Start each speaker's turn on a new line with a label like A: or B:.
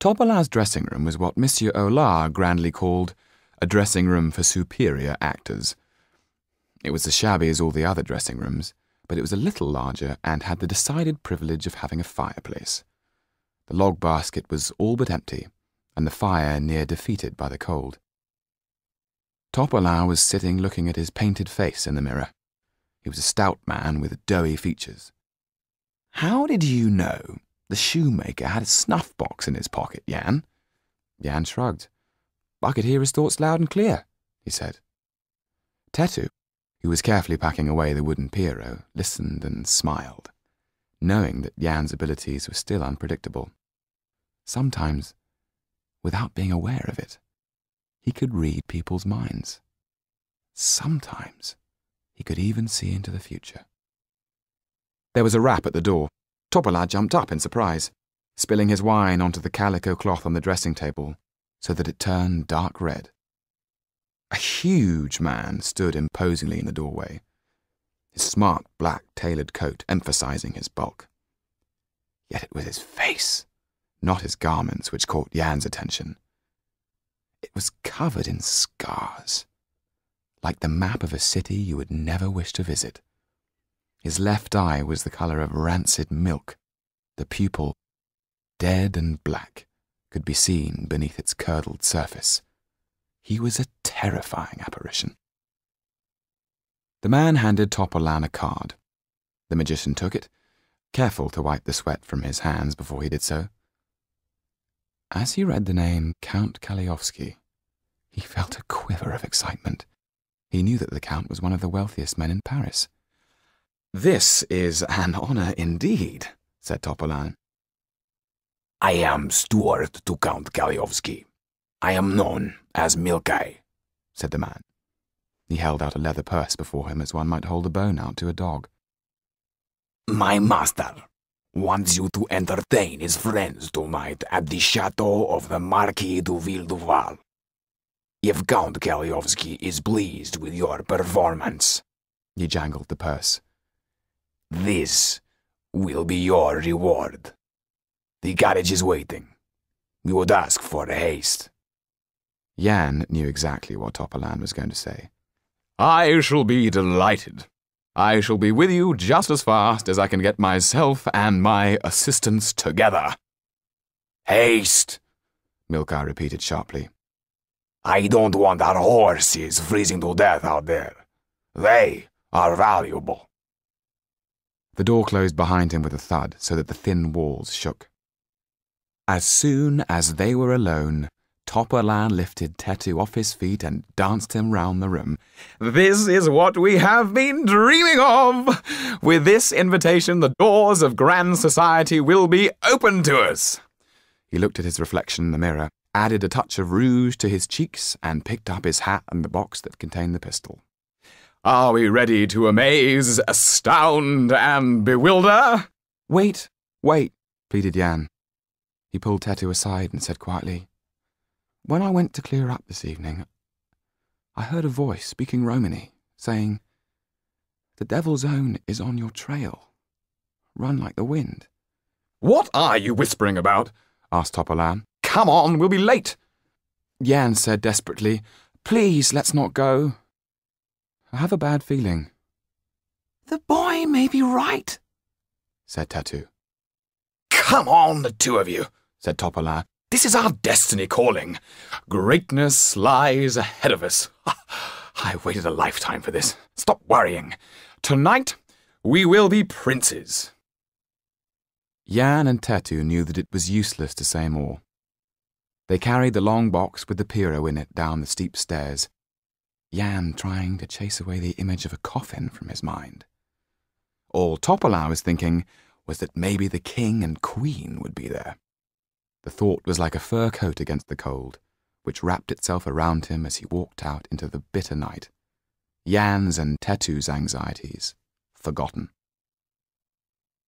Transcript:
A: Topola's dressing room was what Monsieur Hollart grandly called a dressing room for superior actors. It was as shabby as all the other dressing rooms, but it was a little larger and had the decided privilege of having a fireplace. The log basket was all but empty, and the fire near defeated by the cold. Topola was sitting looking at his painted face in the mirror. He was a stout man with doughy features. "How did you know the shoemaker had a snuff box in his pocket, Jan?" Jan shrugged. "I could hear his thoughts loud and clear," he said. Tetu, who was carefully packing away the wooden Pierrot, listened and smiled, knowing that Jan's abilities were still unpredictable. Sometimes, without being aware of it, he could read people's minds. Sometimes, he could even see into the future. There was a rap at the door. Topola jumped up in surprise, spilling his wine onto the calico cloth on the dressing table so that it turned dark red. A huge man stood imposingly in the doorway, his smart black tailored coat emphasizing his bulk. Yet it was his face, not his garments, which caught Jan's attention. It was covered in scars, like the map of a city you would never wish to visit. His left eye was the colour of rancid milk. The pupil, dead and black, could be seen beneath its curdled surface. He was a terrifying apparition. The man handed Topolan a card. The magician took it, careful to wipe the sweat from his hands before he did so. As he read the name Count Kaliowski, he felt a quiver of excitement. He knew that the Count was one of the wealthiest men in Paris. "This is an honour indeed," said Topolan.
B: "I am steward to Count Kaliowski. I am known as Milkai,"
A: said the man. He held out a leather purse before him as one might hold a bone out to a dog.
B: "My master wants you to entertain his friends tonight at the chateau of the Marquis de Villeduval. If Count Kaliowski is pleased with your performance,"
A: he jangled the purse,
B: "this will be your reward. The carriage is waiting. We would ask for haste."
A: Jan knew exactly what Topolan was going to say.
C: "I shall be delighted. I shall be with you just as fast as I can get myself and my assistants together."
B: "Haste,"
A: Milkai repeated sharply.
B: "I don't want our horses freezing to death out there. They are valuable."
A: The door closed behind him with a thud so that the thin walls shook. As soon as they were alone, Topolan lifted Tetu off his feet and danced him round the room.
C: "This is what we have been dreaming of! With this invitation, the doors of grand society will be open to us."
A: He looked at his reflection in the mirror, added a touch of rouge to his cheeks, and picked up his hat and the box that contained the pistol.
C: "Are we ready to amaze, astound, and bewilder?"
A: Wait, pleaded Jan. He pulled Tetu aside and said quietly, "When I went to clear up this evening, I heard a voice speaking Romany, saying, 'The Devil's Own is on your trail. Run like the wind.'"
C: "What are you whispering about?" asked Topolan. "Come on, we'll be late."
A: Jan said desperately, "Please, let's not go. I have a bad feeling."
B: "The boy may be right,"
A: said Tetu.
C: "Come on, the two of you," said Topolan. "This is our destiny calling. Greatness lies ahead of us. I waited a lifetime for this. Stop worrying. Tonight, we will be princes."
A: Jan and Tetu knew that it was useless to say more. They carried the long box with the Pierrot in it down the steep stairs, Jan trying to chase away the image of a coffin from his mind. All Topolan was thinking was that maybe the king and queen would be there. The thought was like a fur coat against the cold, which wrapped itself around him as he walked out into the bitter night. Jan's and Tetu's anxieties forgotten.